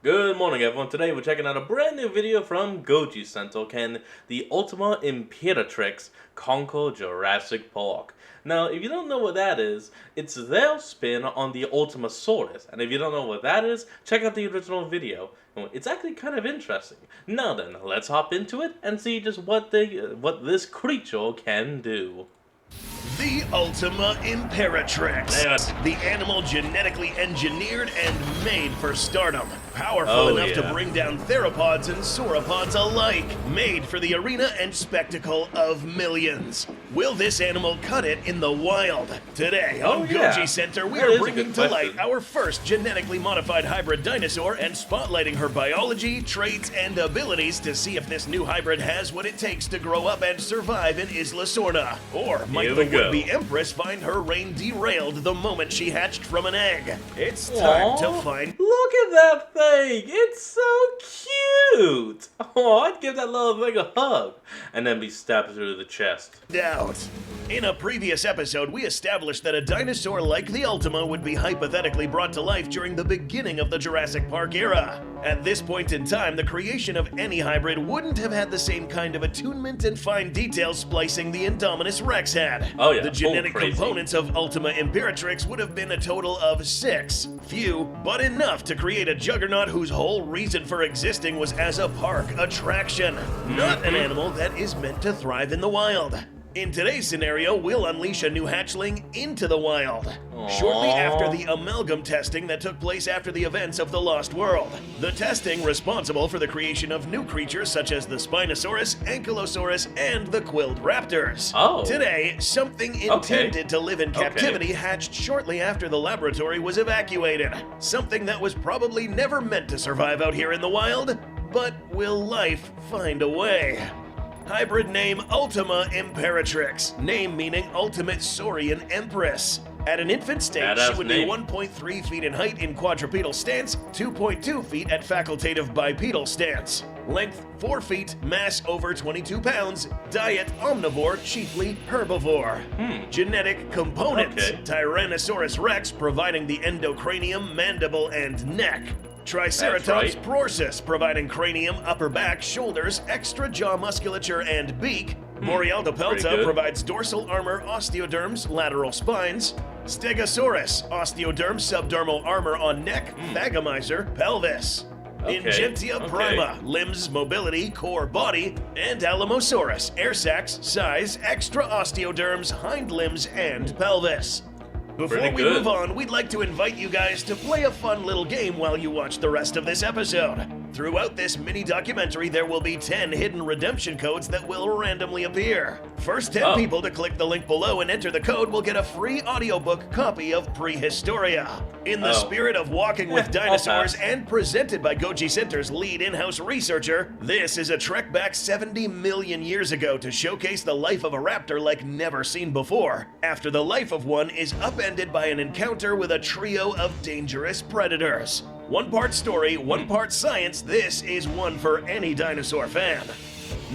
Good morning, everyone. Today we're checking out a brand new video from Goji Center. Can the Ultima Imperatrix conquer Jurassic Park? Now, if you don't know what that is, it's their spin on the Ultimasaurus. And if you don't know what that is, check out the original video. It's actually kind of interesting. Now then, let's hop into it and see just what this creature can do. The Ultima Imperatrix. Yes. The animal genetically engineered and made for stardom. Powerful enough to bring down theropods and sauropods alike. Made for the arena and spectacle of millions. Will this animal cut it in the wild? Today on Goji Center, we are bringing to light our first genetically modified hybrid dinosaur and spotlighting her biology, traits, and abilities to see if this new hybrid has what it takes to grow up and survive in Isla Sorna. Or might the would-be Empress find her reign derailed the moment she hatched from an egg? It's time to find... Look at that thing! It's so cute! Oh, I'd give that little thing a hug and then be stabbed through the chest. Doubt. In a previous episode, we established that a dinosaur like the Ultima would be hypothetically brought to life during the beginning of the Jurassic Park era. At this point in time, the creation of any hybrid wouldn't have had the same kind of attunement and fine detail splicing the Indominus Rex had. Oh yeah, the genetic components of Ultima Imperatrix would have been a total of 6. Few, but enough to create a juggernaut whose whole reason for existing was as a park attraction, not an animal that is meant to thrive in the wild. In today's scenario, we'll unleash a new hatchling into the wild, shortly after the amalgam testing that took place after the events of the Lost World. The testing responsible for the creation of new creatures such as the Spinosaurus, Ankylosaurus, and the quilled raptors. Today, something intended to live in captivity hatched shortly after the laboratory was evacuated. Something that was probably never meant to survive out here in the wild, but will life find a way? Hybrid name Ultima Imperatrix, name meaning Ultimate Saurian Empress. At an infant stage, she would be 1.3 feet in height in quadrupedal stance, 2.2 feet at facultative bipedal stance. Length 4 feet, mass over 22 pounds, diet omnivore, chiefly herbivore. Genetic components, Tyrannosaurus rex providing the endocranium, mandible, and neck. Triceratops prorsus, providing cranium, upper back, shoulders, extra jaw musculature, and beak. Borealdopelta provides dorsal armor, osteoderms, lateral spines. Stegosaurus, osteoderm, subdermal armor on neck, thagomizer, pelvis. Ingentia prima, limbs, mobility, core, body. And Alamosaurus, air sacs, size, extra osteoderms, hind limbs, and pelvis. Before we move on, we'd like to invite you guys to play a fun little game while you watch the rest of this episode. Throughout this mini documentary, there will be 10 hidden redemption codes that will randomly appear. First 10 people to click the link below and enter the code will get a free audiobook copy of Prehistoria. In the spirit of walking with dinosaurs and presented by Goji Center's lead in-house researcher, this is a trek back 70 million years ago to showcase the life of a raptor like never seen before, after the life of one is upended by an encounter with a trio of dangerous predators. One part story, one part science, this is one for any dinosaur fan.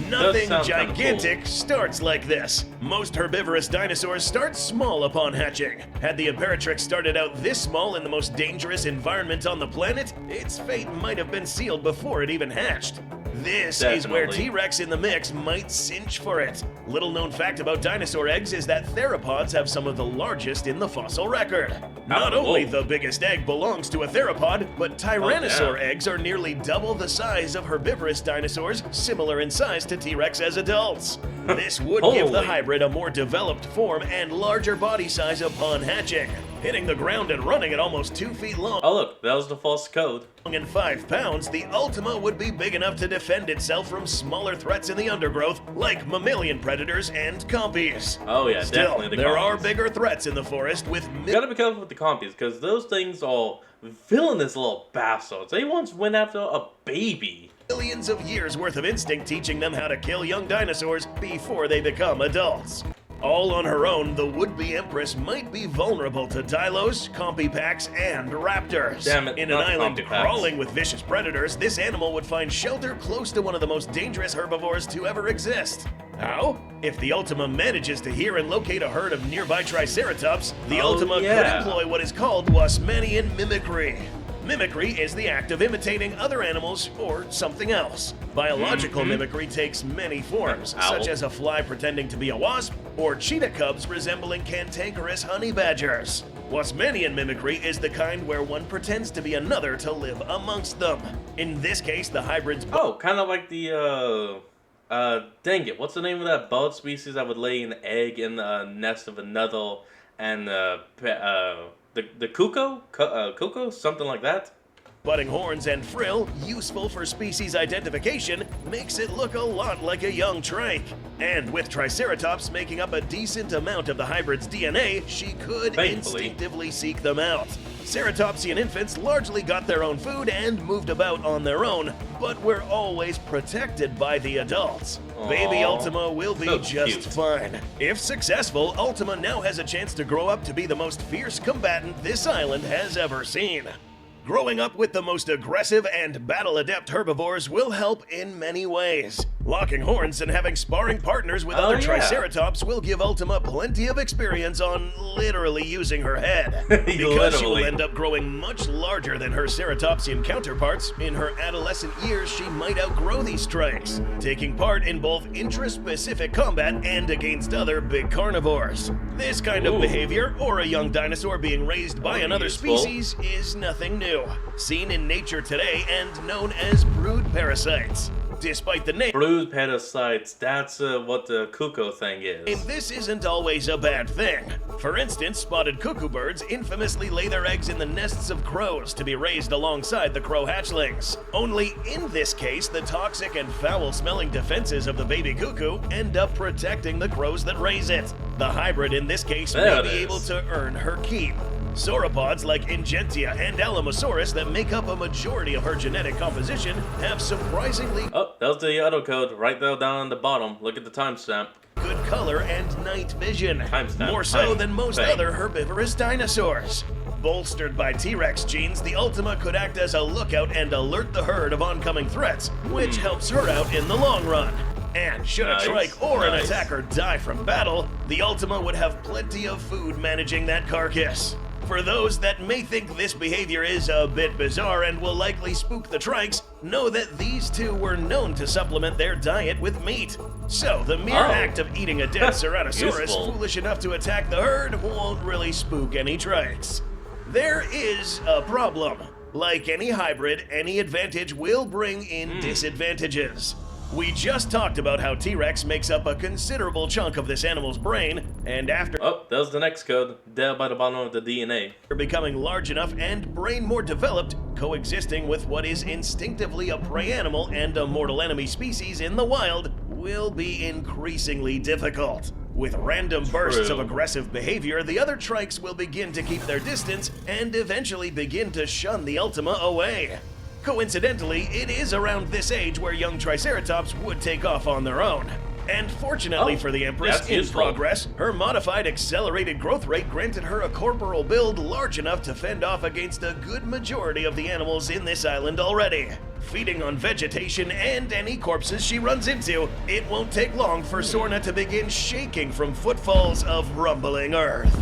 Nothing gigantic starts like this. Most herbivorous dinosaurs start small upon hatching. Had the Imperatrix started out this small in the most dangerous environment on the planet, its fate might have been sealed before it even hatched. This is where T-Rex in the mix might cinch for it. Little known fact about dinosaur eggs is that theropods have some of the largest in the fossil record. Not only the biggest egg belongs to a theropod, but tyrannosaur eggs are nearly double the size of herbivorous dinosaurs, similar in size to T-Rex as adults. This would give the hybrid a more developed form and larger body size upon hatching, hitting the ground and running at almost 2 feet long. Oh look, that was the false code. And 5 pounds, the Ultima would be big enough to defend itself from smaller threats in the undergrowth, like mammalian predators and compies. Oh yeah, Still, definitely there are bigger threats in the forest with... You gotta be careful with the compies, because those things are villainous little bastards. They once went after a baby. Millions of years worth of instinct teaching them how to kill young dinosaurs before they become adults. All on her own, the would-be Empress might be vulnerable to Dilos, Compipacks, and Raptors. Damn it, in an island crawling with vicious predators, this animal would find shelter close to one of the most dangerous herbivores to ever exist. How? If the Ultima manages to hear and locate a herd of nearby Triceratops, the Ultima could employ what is called Wasmanian mimicry. Mimicry is the act of imitating other animals or something else. Biological mimicry takes many forms, such as a fly pretending to be a wasp, or cheetah cubs resembling cantankerous honey badgers. Wasmanian mimicry is the kind where one pretends to be another to live amongst them. In this case, the hybrids... Oh, kind of like the, dang it, what's the name of that bug species that would lay an egg in the nest of another, and, the cuckoo, something like that? Budding horns and frill, useful for species identification, makes it look a lot like a young trike. And with Triceratops making up a decent amount of the hybrid's DNA, she could instinctively seek them out. Ceratopsian infants largely got their own food and moved about on their own, but were always protected by the adults. Aww. Baby Ultima will be just fine. If successful, Ultima now has a chance to grow up to be the most fierce combatant this island has ever seen. Growing up with the most aggressive and battle-adept herbivores will help in many ways. Locking horns and having sparring partners with other Triceratops will give Ultima plenty of experience on literally using her head. Because she will end up growing much larger than her ceratopsian counterparts, in her adolescent years she might outgrow these strikes, taking part in both intraspecific combat and against other big carnivores. This kind of behavior, or a young dinosaur being raised by another species, is nothing new. Seen in nature today and known as brood parasites. Despite the name, brood parasites, that's what the cuckoo thing is. And this isn't always a bad thing. For instance, spotted cuckoo birds infamously lay their eggs in the nests of crows to be raised alongside the crow hatchlings. Only in this case, the toxic and foul-smelling defenses of the baby cuckoo end up protecting the crows that raise it. The hybrid in this case may be able to earn her keep. Sauropods like Ingentia and Alamosaurus that make up a majority of her genetic composition have surprisingly... Oh, that was the auto code right there down on the bottom. Look at the timestamp. ...good color and night vision. Timestamp. More so than most other herbivorous dinosaurs. Bolstered by T-Rex genes, the Ultima could act as a lookout and alert the herd of oncoming threats, which helps her out in the long run. And should a trike or an attacker die from battle, the Ultima would have plenty of food managing that carcass. For those that may think this behavior is a bit bizarre and will likely spook the trikes, know that these two were known to supplement their diet with meat. So the mere act of eating a dead Ceratosaurus foolish enough to attack the herd won't really spook any trikes. There is a problem. Like any hybrid, any advantage will bring in disadvantages. We just talked about how T-Rex makes up a considerable chunk of this animal's brain, and after... Oh, that was the next code, there by the bottom of the DNA. Becoming large enough and brain more developed, coexisting with what is instinctively a prey animal and a mortal enemy species in the wild will be increasingly difficult. With random bursts of aggressive behavior, the other trikes will begin to keep their distance and eventually begin to shun the Ultima away. Coincidentally, it is around this age where young Triceratops would take off on their own. And fortunately for the Empress, in progress, her modified accelerated growth rate granted her a corporal build large enough to fend off against a good majority of the animals in this island already. Feeding on vegetation and any corpses she runs into, it won't take long for Sorna to begin shaking from footfalls of rumbling earth.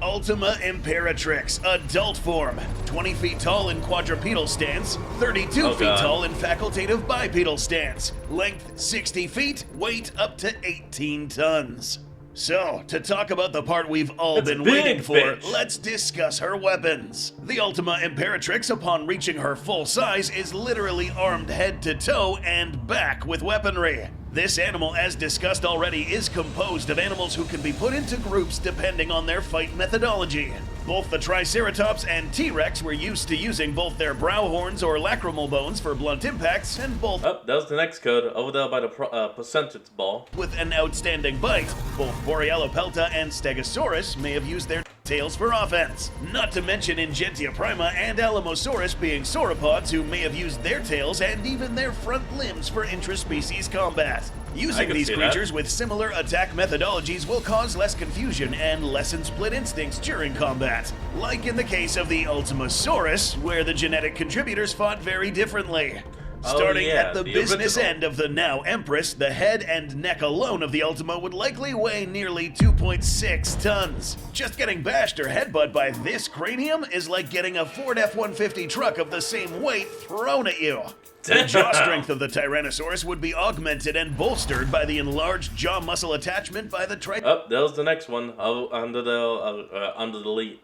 Ultima Imperatrix, adult form, 20 feet tall in quadrupedal stance, 32 feet tall in facultative bipedal stance, length 60 feet, weight up to 18 tons. So, to talk about the part we've all been waiting for, let's discuss her weapons. The Ultima Imperatrix, upon reaching her full size, is literally armed head to toe and back with weaponry. This animal, as discussed already, is composed of animals who can be put into groups depending on their fight methodology. Both the Triceratops and T-Rex were used to using both their brow horns or lacrimal bones for blunt impacts, and both... Oh, that was the next code, over there by the percentage ball. With an outstanding bite, both Borealopelta and Stegosaurus may have used their tails for offense. Not to mention Ingentia prima and Alamosaurus being sauropods who may have used their tails and even their front limbs for intraspecies combat. Using these creatures with similar attack methodologies will cause less confusion and lessen split instincts during combat, like in the case of the Ultimasaurus, where the genetic contributors fought very differently. Starting yeah, at the business original. end of the now Empress, the head and neck alone of the Ultima would likely weigh nearly 2.6 tons. Just getting bashed or headbutt by this cranium is like getting a Ford F-150 truck of the same weight thrown at you. The jaw strength of the Tyrannosaurus would be augmented and bolstered by the enlarged jaw muscle attachment by the Oh, that was the next one. Under the lead.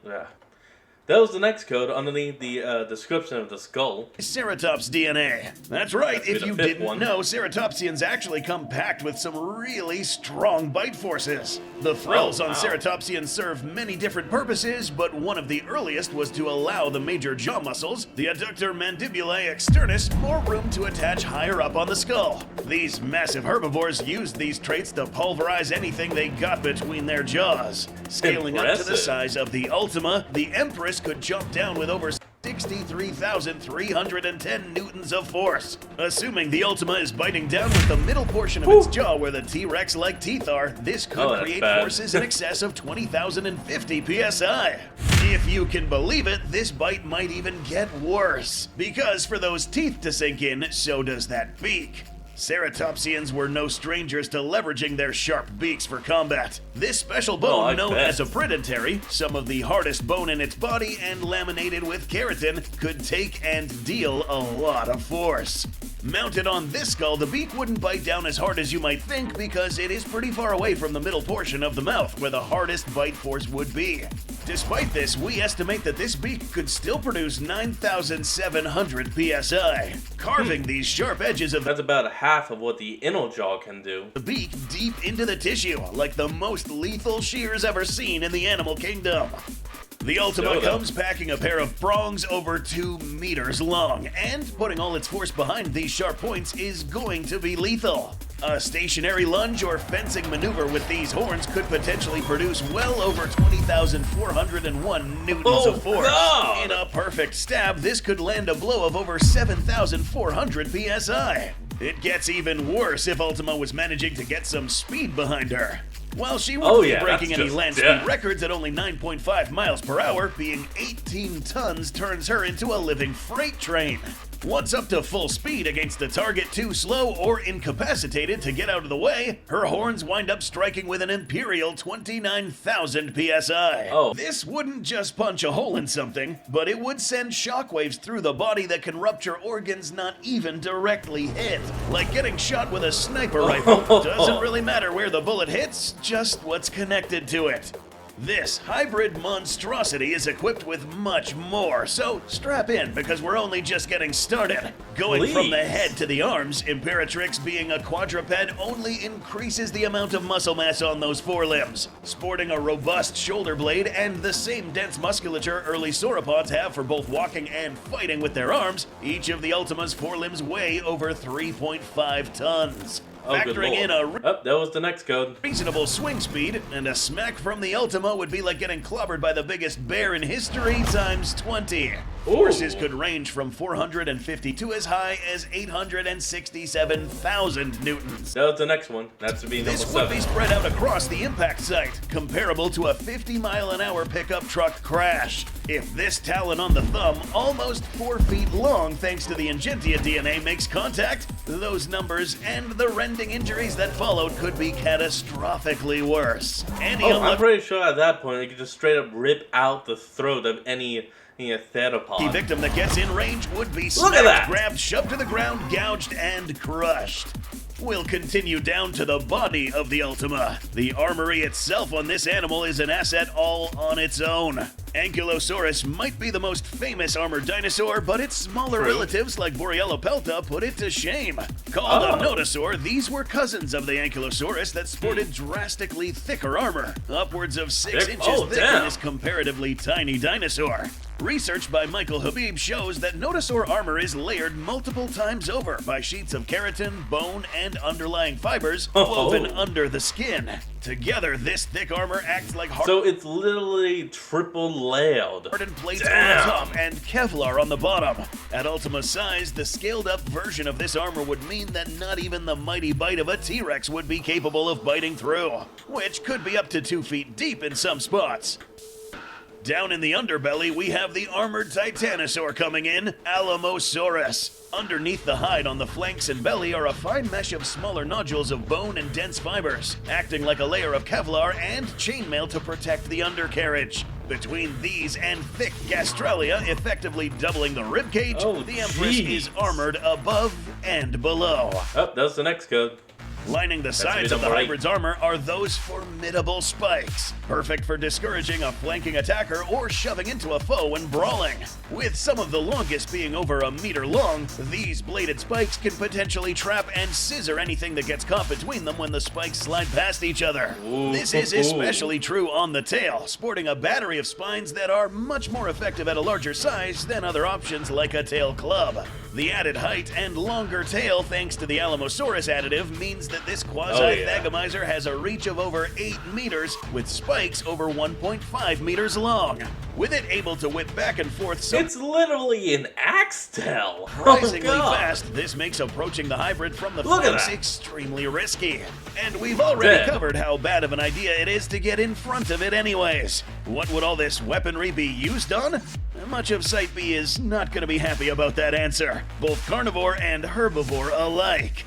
That was the next code underneath the description of the skull. Ceratops DNA. That's right, if you didn't one. know, Ceratopsians actually come packed with some really strong bite forces. The thrills on wow. Ceratopsians serve many different purposes, but one of the earliest was to allow the major jaw muscles, the adductor mandibulae externus, more room to attach higher up on the skull. These massive herbivores used these traits to pulverize anything they got between their jaws. Scaling up to the Impressive. size of the Ultima, the Empress could jump down with over 63,310 newtons of force. Assuming the Ultima is biting down with the middle portion of its jaw where the T-Rex-like teeth are, this could that's create bad. forces in excess of 20,050 psi. If you can believe it, this bite might even get worse. Because for those teeth to sink in, so does that beak. Ceratopsians were no strangers to leveraging their sharp beaks for combat. This special bone, I known bet. as a predentary, some of the hardest bone in its body and laminated with keratin, could take and deal a lot of force. Mounted on this skull, the beak wouldn't bite down as hard as you might think because it is pretty far away from the middle portion of the mouth where the hardest bite force would be. Despite this, we estimate that this beak could still produce 9,700 psi, carving these sharp edges of the That's about half of what the inner jaw can do. beak deep into the tissue, like the most lethal shears ever seen in the animal kingdom. The Ultima Show them. comes packing a pair of prongs over 2 meters long, and putting all its force behind these sharp points is going to be lethal. A stationary lunge or fencing maneuver with these horns could potentially produce well over 20,401 newtons of force. God. In a perfect stab, this could land a blow of over 7,400 psi. It gets even worse if Ultima was managing to get some speed behind her. While she wouldn't be breaking that's any just land death. speed records at only 9.5 miles per hour, being 18 tons turns her into a living freight train. Once up to full speed against a target too slow or incapacitated to get out of the way, her horns wind up striking with an imperial 29,000 psi. Oh. This wouldn't just punch a hole in something, but it would send shockwaves through the body that can rupture organs not even directly hit. Like getting shot with a sniper rifle. Doesn't really matter where the bullet hits, just what's connected to it. This hybrid monstrosity is equipped with much more, so strap in because we're only just getting started. Going from the Please. head to the arms, Imperatrix being a quadruped only increases the amount of muscle mass on those forelimbs. Sporting a robust shoulder blade and the same dense musculature early sauropods have for both walking and fighting with their arms, each of the Ultima's forelimbs weigh over 3.5 tons. Oh, good Factoring in lord. a Oh, that was the next code. reasonable swing speed, and a smack from the Ultima would be like getting clobbered by the biggest bear in history times 20. Forces could range from 450 to as high as 867,000 newtons. That was the next one. That's to be number This would 7. be spread out across the impact site, comparable to a 50-mile-an-hour pickup truck crash. If this talon on the thumb, almost 4 feet long thanks to the Ingentia DNA, makes contact, those numbers and the rending injuries that followed could be catastrophically worse. Any I'm unlucky pretty sure at that point you could just straight up rip out the throat of any theropod. victim that gets in range would be Look at that! smacked, grabbed, shoved to the ground, gouged, and crushed. We'll continue down to the body of the Ultima. The armory itself on this animal is an asset all on its own. Ankylosaurus might be the most famous armored dinosaur, but its smaller True. relatives like Borealopelta put it to shame. Called a notosaur, these were cousins of the Ankylosaurus that sported drastically thicker armor, upwards of 6 Thick? inches Oh, thick damn. in this comparatively tiny dinosaur. Research by Michael Habib shows that notosaur armor is layered multiple times over by sheets of keratin, bone, and underlying fibers woven under the skin. Together, this thick armor acts like So it's literally triple layered. hardened plates Damn. on top and Kevlar on the bottom. At Ultima size, the scaled-up version of this armor would mean that not even the mighty bite of a T-Rex would be capable of biting through, which could be up to 2 feet deep in some spots. Down in the underbelly, we have the armored titanosaur coming in, Alamosaurus. Underneath the hide on the flanks and belly are a fine mesh of smaller nodules of bone and dense fibers, acting like a layer of Kevlar and chainmail to protect the undercarriage. Between these and thick gastralia, effectively doubling the ribcage, the Empress is armored above and below. Oh, that's the next code. Lining the sides of the hybrid's armor are those formidable spikes, perfect for discouraging a flanking attacker or shoving into a foe when brawling. With some of the longest being over a meter long, these bladed spikes can potentially trap and scissor anything that gets caught between them when the spikes slide past each other. This is especially true on the tail, sporting a battery of spines that are much more effective at a larger size than other options like a tail club. The added height and longer tail thanks to the Alamosaurus additive means that this quasi-thagomizer has a reach of over 8 meters with spikes over 1.5 meters long. With it able to whip back and forth it's literally an axe tail! Surprisingly fast, this makes approaching the hybrid from the flanks extremely risky. And we've already covered how bad of an idea it is to get in front of it anyways. What would all this weaponry be used on? Much of Site B is not going to be happy about that answer, both carnivore and herbivore alike.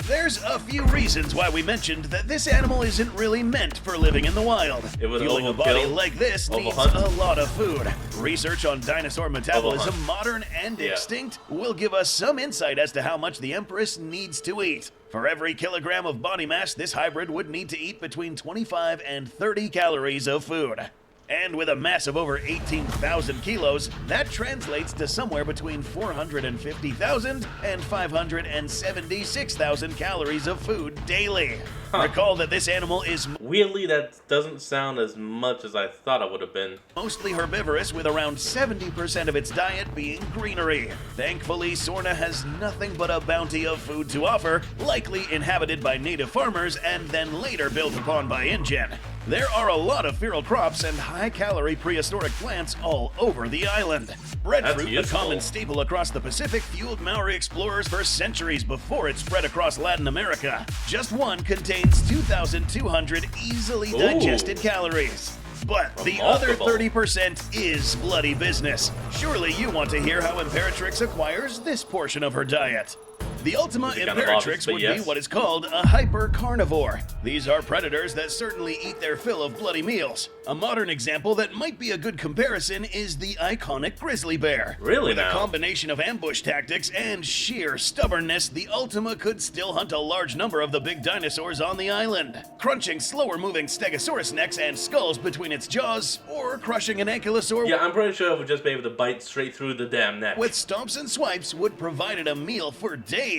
There's a few reasons why we mentioned that this animal isn't really meant for living in the wild. Fueling a body like this needs a lot of food. Research on dinosaur metabolism, modern and extinct, will give us some insight as to how much the Empress needs to eat. For every kilogram of body mass, this hybrid would need to eat between 25 and 30 calories of food. And with a mass of over 18,000 kilos, that translates to somewhere between 450,000 and 576,000 calories of food daily. Recall that this animal is weirdly, that doesn't sound as much as I thought it would have been. Mostly herbivorous, with around 70% of its diet being greenery. Thankfully, Sorna has nothing but a bounty of food to offer, likely inhabited by native farmers and then later built upon by InGen. There are a lot of feral crops and high-calorie prehistoric plants all over the island. Breadfruit, a common staple across the Pacific, fueled Maori explorers for centuries before it spread across Latin America. Just one contains 2,200 easily digested calories. But the other 30% is bloody business. Surely you want to hear how Imperatrix acquires this portion of her diet. The Ultima Imperatrix would be what is called a hyper-carnivore. These are predators that certainly eat their fill of bloody meals. A modern example that might be a good comparison is the iconic grizzly bear. Really With a combination of ambush tactics and sheer stubbornness, the Ultima could still hunt a large number of the big dinosaurs on the island, crunching slower-moving stegosaurus necks and skulls between its jaws, or crushing an ankylosaur. Yeah, I'm pretty sure it would just be able to bite straight through the damn neck. With stomps and swipes would provide it a meal for days.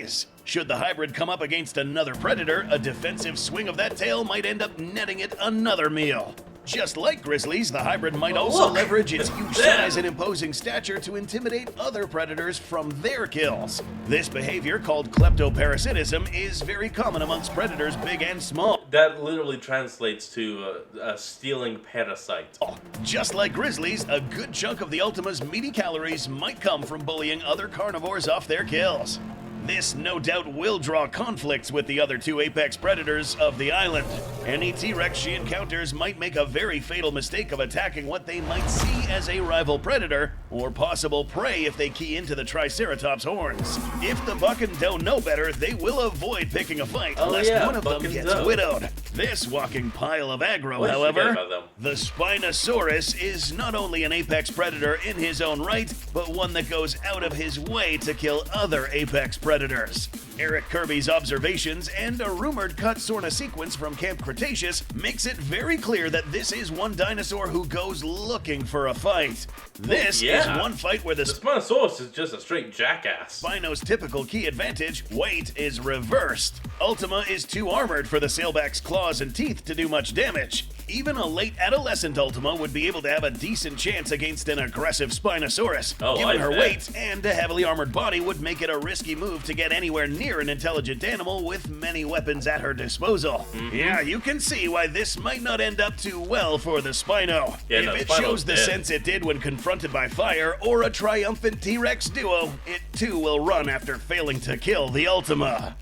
Should the hybrid come up against another predator, a defensive swing of that tail might end up netting it another meal. Just like grizzlies, the hybrid might also leverage its huge size and imposing stature to intimidate other predators from their kills. This behavior, called kleptoparasitism, is very common amongst predators big and small. That literally translates to a stealing parasite. Just like grizzlies, a good chunk of the Ultima's meaty calories might come from bullying other carnivores off their kills. This no doubt will draw conflicts with the other two apex predators of the island. Any T-Rex she encounters might make a very fatal mistake of attacking what they might see as a rival predator, or possible prey if they key into the Triceratops' horns. If the buck and doe know better, they will avoid picking a fight, lest one of them gets widowed. This walking pile of aggro, however, the Spinosaurus is not only an apex predator in his own right, but one that goes out of his way to kill other apex predators. Eric Kirby's observations and a rumored cut Sorna sequence from Camp Cretaceous makes it very clear that this is one dinosaur who goes looking for a fight. This is one fight where the Spinosaurus is just a straight jackass. Spino's typical key advantage, weight, is reversed. Ultima is too armored for the sailback's claws and teeth to do much damage. Even a late adolescent Ultima would be able to have a decent chance against an aggressive Spinosaurus. Given her weight and a heavily armored body would make it a risky move to get anywhere near an intelligent animal with many weapons at her disposal. Yeah, you can see why this might not end up too well for the Spino. If it shows the sense it did when confronted by fire or a triumphant T-Rex duo, it too will run after failing to kill the Ultima.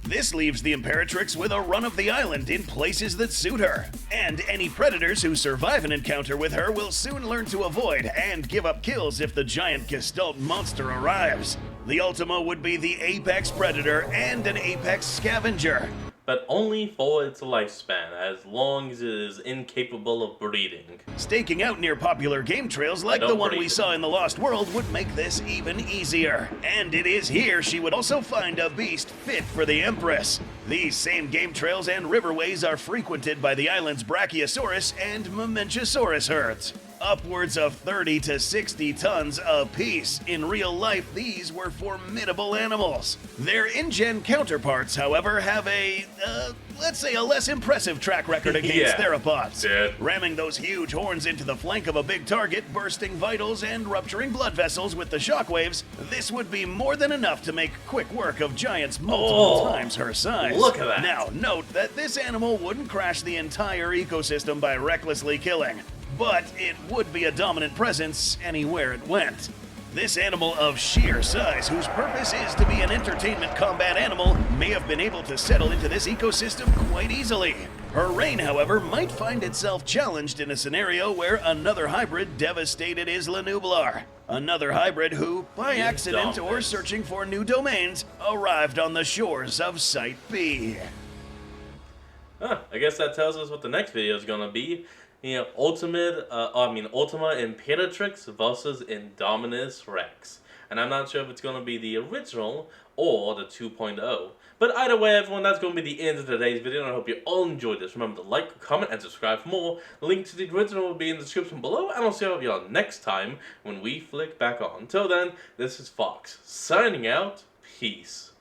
This leaves the Imperatrix with a run of the island in places that suit her. And any predators who survive an encounter with her will soon learn to avoid and give up kills if the giant Gestalt monster arrives. The Ultima would be the apex predator and an apex scavenger. But only for its lifespan, as long as it is incapable of breeding. Staking out near popular game trails like the one we saw in The Lost World would make this even easier. And it is here she would also find a beast fit for the Empress. These same game trails and riverways are frequented by the island's Brachiosaurus and Mamenchisaurus herds. Upwards of 30 to 60 tons apiece. In real life, these were formidable animals. Their InGen counterparts, however, have let's say a less impressive track record against theropods. Ramming those huge horns into the flank of a big target, bursting vitals, and rupturing blood vessels with the shockwaves, this would be more than enough to make quick work of giants multiple times her size. Look at that. Now, note that this animal wouldn't crash the entire ecosystem by recklessly killing, but it would be a dominant presence anywhere it went. This animal of sheer size, whose purpose is to be an entertainment combat animal, may have been able to settle into this ecosystem quite easily. Her reign, however, might find itself challenged in a scenario where another hybrid devastated Isla Nublar. Another hybrid who, by accident or searching for new domains, arrived on the shores of Site B. I guess that tells us what the next video is gonna be. You know, Ultima Imperatrix versus Indominus Rex. And I'm not sure if it's going to be the original or the 2.0. But either way, everyone, that's going to be the end of today's video, and I hope you all enjoyed this. Remember to like, comment, and subscribe for more. The link to the original will be in the description below, and I'll see all of y'all next time when we flick back on. Until then, this is Fox, signing out. Peace.